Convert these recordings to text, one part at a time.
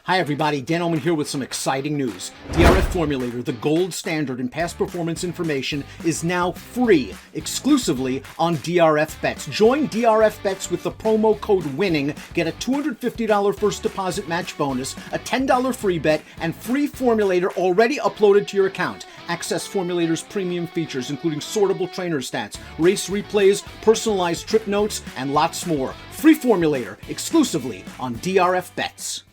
Hi everybody, Dan Oman here with some exciting news. DRF Formulator, the gold standard in past performance information, is now free, exclusively on DRF Bets. Join DRF Bets with the promo code WINNING, get a $250 first deposit match bonus, a $10 free bet, and free Formulator already uploaded to your account. Access Formulator's premium features, including sortable trainer stats, race replays, personalized trip notes, and lots more. Free Formulator, exclusively on DRF Bets.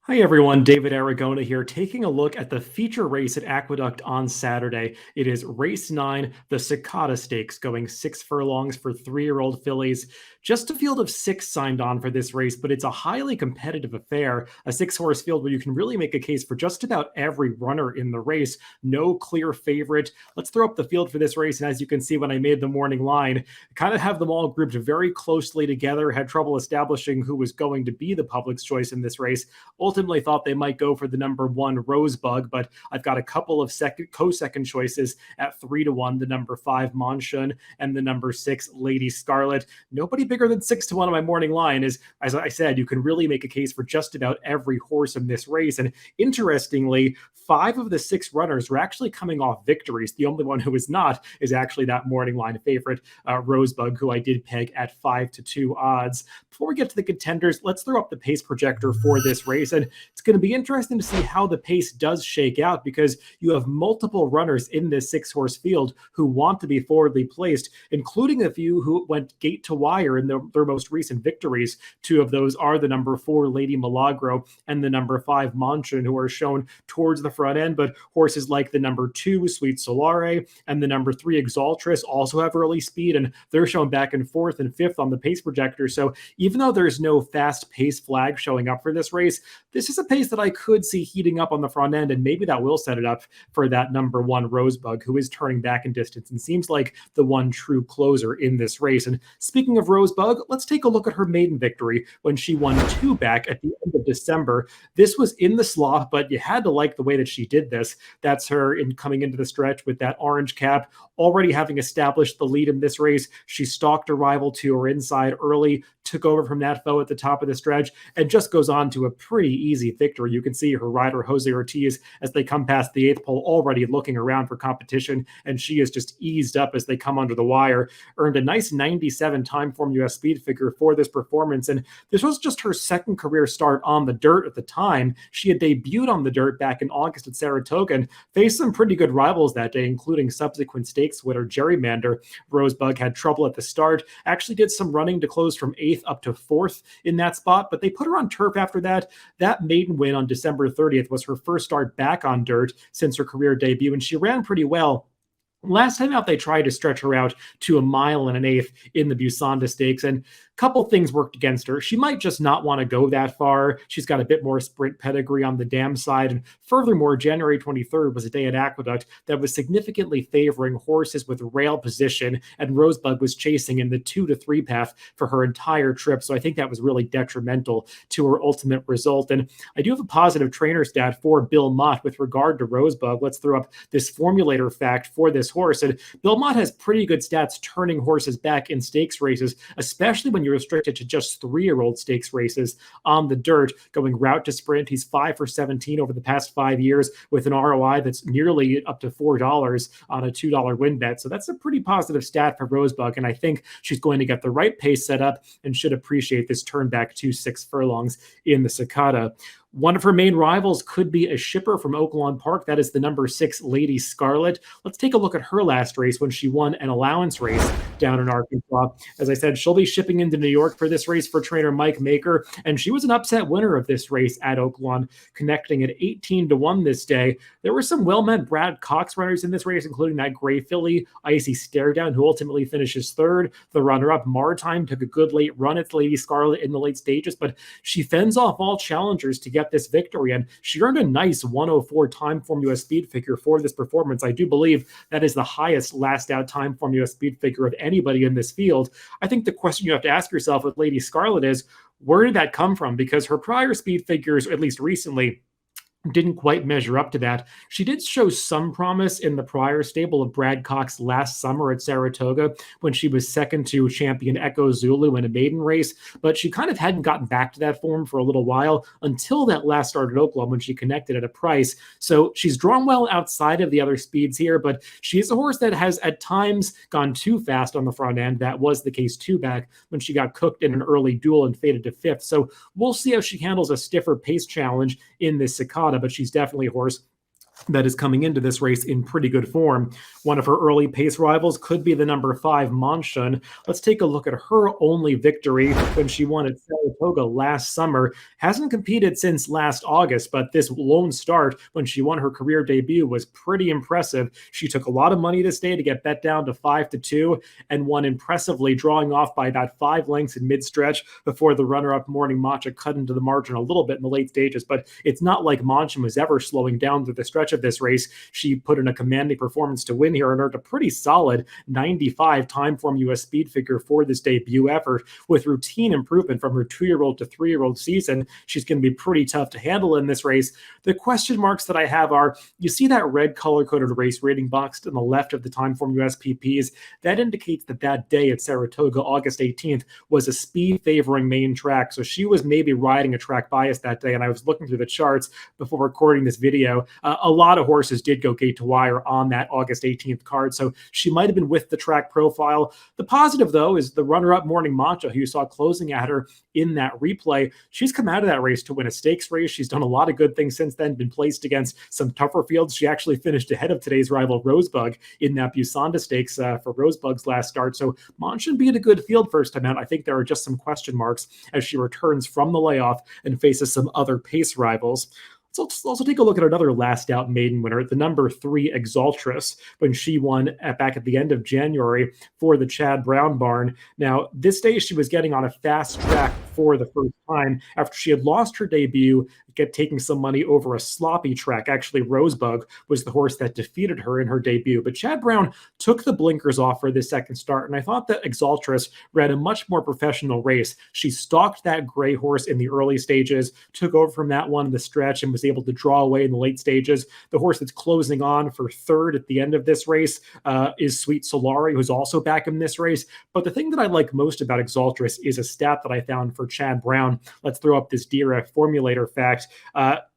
Hi everyone, David Aragona here, taking a look at the feature race at Aqueduct on Saturday. It is race 9, the Cicada Stakes, going 6 furlongs for 3-year-old fillies. Just a field of 6 signed on for this race, but it's a highly competitive affair, a 6-horse field where you can really make a case for just about every runner in the race. No clear favorite. Let's throw up the field for this race, and as you can see when I made the morning line, kind of have them all grouped very closely together, had trouble establishing who was going to be the public's choice in this race. Ultimately thought they might go for the number 1 Rosebug, but I've got a couple of co-second choices at 3-1, the number 5 Monshun and the number 6 Lady Scarlet. Nobody bigger than 6-1 on my morning line. Is, as I said, you can really make a case for just about every horse in this race. And interestingly, 5 of the 6 runners were actually coming off victories. The only one who is not is actually that morning line favorite, Rosebug, who I did peg at 5-2 odds. Before we get to the contenders, let's throw up the pace projector for this race. And it's going to be interesting to see how the pace does shake out, because you have multiple runners in this 6-horse field who want to be forwardly placed, including a few who went gate to wire in their most recent victories. 2 of those are the number 4 Lady Milagro and the number 5 Monshun, who are shown towards the front end, but horses like the number 2 Sweet Solari and the number 3 Exaltress also have early speed, and they're shown back and forth and 5th on the pace projector. So even though there's no fast pace flag showing up for this race, this is a pace that I could see heating up on the front end, and maybe that will set it up for that number 1 Rosebug, who is turning back in distance and seems like the one true closer in this race. And speaking of Rosebug, let's take a look at her maiden victory when she won 2 back at the end of December. This was in the slot, but you had to like the way that she did this. That's her in coming into the stretch with that orange cap, already having established the lead in this race. She stalked a rival to her inside early, took over from that foe at the top of the stretch, and just goes on to a pretty easy victory. You can see her rider, Jose Ortiz, as they come past the 8th pole, already looking around for competition, and she is just eased up as they come under the wire. Earned a nice 97 time form US speed figure for this performance, and this was just her 2nd career start on the dirt at the time. She had debuted on the dirt back in August at Saratoga and faced some pretty good rivals that day, including subsequent stakes winner Gerrymander. Rosebug had trouble at the start, actually did some running to close from 8th up to 4th in that spot, but they put her on turf after that. That maiden win on December 30th was her first start back on dirt since her career debut, and she ran pretty well. Last time out, they tried to stretch her out to 1 1/8 in the Busanda Stakes, and a couple things worked against her. She might just not want to go that far. She's got a bit more sprint pedigree on the dam side, and furthermore, January 23rd was a day at Aqueduct that was significantly favoring horses with rail position, and Rosebug was chasing in the 2 to 3 path for her entire trip, so I think that was really detrimental to her ultimate result. And I do have a positive trainer stat for Bill Mott with regard to Rosebug. Let's throw up this formulator fact for this horse. And Bill Mott has pretty good stats turning horses back in stakes races, especially when you're restricted to just 3-year-old stakes races on the dirt, going route to sprint. He's 5 for 17 over the past 5 years with an ROI that's nearly up to $4 on a $2 win bet. So that's a pretty positive stat for Rosebug, and I think she's going to get the right pace set up and should appreciate this turn back to 6 furlongs in the Cicada. One of her main rivals could be a shipper from Oaklawn Park. That is the number 6 Lady Scarlet. Let's take a look at her last race when she won an allowance race down in Arkansas. As I said, she'll be shipping into New York for this race for trainer Mike Maker, and she was an upset winner of this race at Oaklawn, connecting at 18-1 this day. There were some well-meant Brad Cox runners in this race, including that gray filly, Icy Stare Down, who ultimately finishes 3rd. The runner-up, Maritime, took a good late run at Lady Scarlet in the late stages, but she fends off all challengers to get this victory, and she earned a nice 104 time form US speed figure for this performance. I do believe that is the highest last out time form US speed figure of anybody in this field. I think the question you have to ask yourself with Lady Scarlet is, where did that come from? Because her prior speed figures, at least recently, didn't quite measure up to that. She did show some promise in the prior stable of Brad Cox last summer at Saratoga when she was second to champion Echo Zulu in a maiden race, but she kind of hadn't gotten back to that form for a little while until that last start at Oklahoma when she connected at a price. So she's drawn well outside of the other speeds here, but she is a horse that has at times gone too fast on the front end. That was the case two back when she got cooked in an early duel and faded to fifth. So we'll see how she handles a stiffer pace challenge in this Cicada, but she's definitely a horse that is coming into this race in pretty good form. One of her early pace rivals could be the number 5 Monshun. Let's take a look at her only victory when she won at Saratoga last summer. Hasn't competed since last August, but this lone start when she won her career debut was pretty impressive. She took a lot of money this day to get bet down to 5-2 and won impressively, drawing off by about 5 lengths in mid-stretch before the runner-up Morning Matcha cut into the margin a little bit in the late stages. But it's not like Monshun was ever slowing down through the stretch of this race. She put in a commanding performance to win here and earned a pretty solid 95 time form US speed figure for this debut effort. With routine improvement from her 2-year-old to 3-year-old season, she's going to be pretty tough to handle in this race. The question marks that I have are, you see that red color-coded race rating box to the left of the time form USPPs? That indicates that that day at Saratoga, August 18th, was a speed favoring main track. So she was maybe riding a track bias that day, and I was looking through the charts before recording this video. A lot of horses did go gate to wire on that August 18th card, so she might have been with the track profile. The positive, though, is the runner-up Morning Matcha, who you saw closing at her in that replay. She's come out of that race to win a stakes race. She's done a lot of good things since then, been placed against some tougher fields. She actually finished ahead of today's rival Rosebug in that Busanda Stakes for Rosebug's last start. So Monshun being a good field first time out. I think there are just some question marks as she returns from the layoff and faces some other pace rivals. Let's also take a look at another last out maiden winner, the number 3 Exaltress, when she won back at the end of January for the Chad Brown barn. Now, this day she was getting on a fast track for the first time after she had lost her debut, taking some money over a sloppy track. Actually, Rosebug was the horse that defeated her in her debut. But Chad Brown took the blinkers off for this second start, and I thought that Exaltress ran a much more professional race. She stalked that gray horse in the early stages, took over from that one in the stretch, and was able to draw away in the late stages. The horse that's closing on for third at the end of this race is Sweet Solari, who's also back in this race. But the thing that I like most about Exaltress is a stat that I found for Chad Brown. Let's throw up this DRF formulator fact.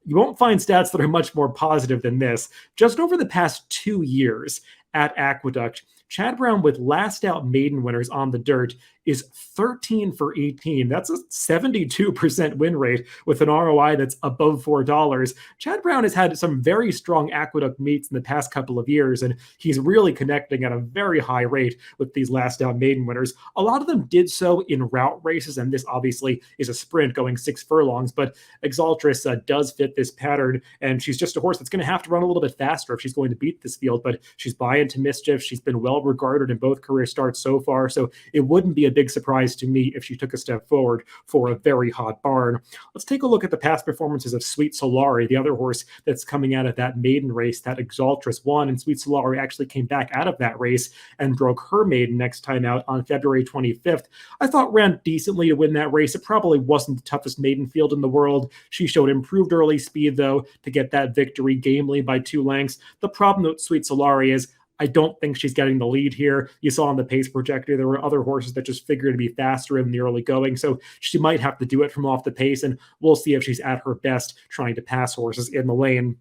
You won't find stats that are much more positive than this. Just over the past 2 years at Aqueduct, Chad Brown, with last out maiden winners on the dirt, is 13 for 18. That's a 72% win rate with an ROI that's above $4. Chad Brown has had some very strong Aqueduct meets in the past couple of years, and he's really connecting at a very high rate with these last out maiden winners. A lot of them did so in route races, and this obviously is a sprint going 6 furlongs, but Exaltress does fit this pattern, and she's just a horse that's going to have to run a little bit faster if she's going to beat this field, but she's by into mischief. She's been well regarded in both career starts so far, so it wouldn't be a big surprise to me if she took a step forward for a very hot barn. Let's take a look at the past performances of Sweet Solari, the other horse that's coming out of that maiden race that Exaltress won, and Sweet Solari actually came back out of that race and broke her maiden next time out on February 25th. I thought ran decently to win that race. It probably wasn't the toughest maiden field in the world. She showed improved early speed, though, to get that victory gamely by 2 lengths. The problem with Sweet Solari is I don't think she's getting the lead here. You saw on the pace projector, there were other horses that just figured to be faster in the early going. So she might have to do it from off the pace, and we'll see if she's at her best trying to pass horses in the lane.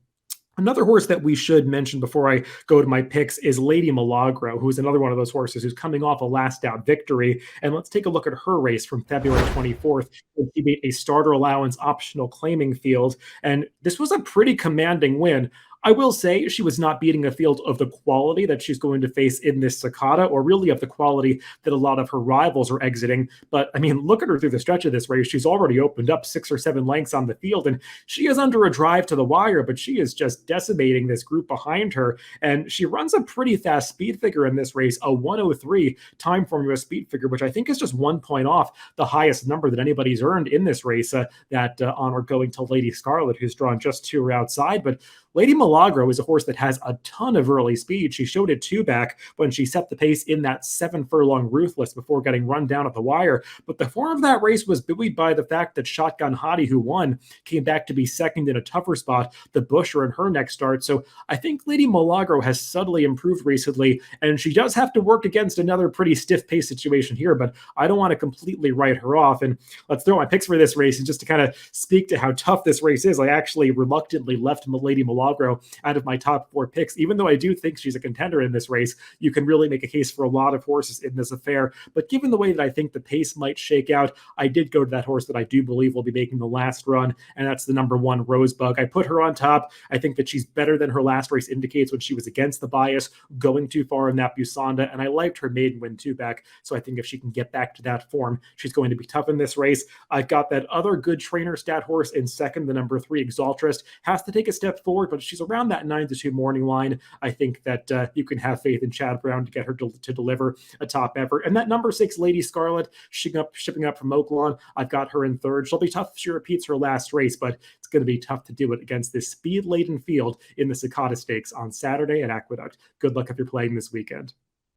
Another horse that we should mention before I go to my picks is Lady Milagro, who's another one of those horses who's coming off a last out victory. And let's take a look at her race from February 24th. She beat a starter allowance optional claiming field, and this was a pretty commanding win. I will say she was not beating a field of the quality that she's going to face in this Cicada, or really of the quality that a lot of her rivals are exiting. But I mean, look at her through the stretch of this race. She's already opened up 6 or 7 lengths on the field, and she is under a drive to the wire, but she is just decimating this group behind her. And she runs a pretty fast speed figure in this race, a 103 time formula speed figure, which I think is just 1 point off the highest number that anybody's earned in this race, that honor going to Lady Scarlet, who's drawn just 2 outside. But Lady Milagro Milagro is a horse that has a ton of early speed. She showed it two back when she set the pace in that 7 furlong Ruthless before getting run down at the wire. But the form of that race was buoyed by the fact that Shotgun Hottie, who won, came back to be second in a tougher spot, the Busher in her next start. So I think Lady Milagro has subtly improved recently, and she does have to work against another pretty stiff pace situation here, but I don't want to completely write her off. And let's throw my picks for this race, and just to kind of speak to how tough this race is, I actually reluctantly left Lady Milagro out of my top 4 picks, even though I do think she's a contender in this race. You can really make a case for a lot of horses in this affair, but given the way that I think the pace might shake out, I did go to that horse that I do believe will be making the last run, and that's the number 1 Rosebug. I put her on top. I think that she's better than her last race indicates when she was against the bias, going too far in that Busanda, and I liked her maiden win two back, so I think if she can get back to that form, she's going to be tough in this race. I got that other good trainer stat horse in second, the number 3 Exaltrist. Has to take a step forward, but she's around that 9-2 morning line. I think that you can have faith in Chad Brown to get her to deliver a top effort. And that number 6 Lady Scarlet, shipping up from Oaklawn, I've got her in third. She'll be tough if she repeats her last race, but it's going to be tough to do it against this speed-laden field in the Cicada Stakes on Saturday at Aqueduct. Good luck if you're playing this weekend.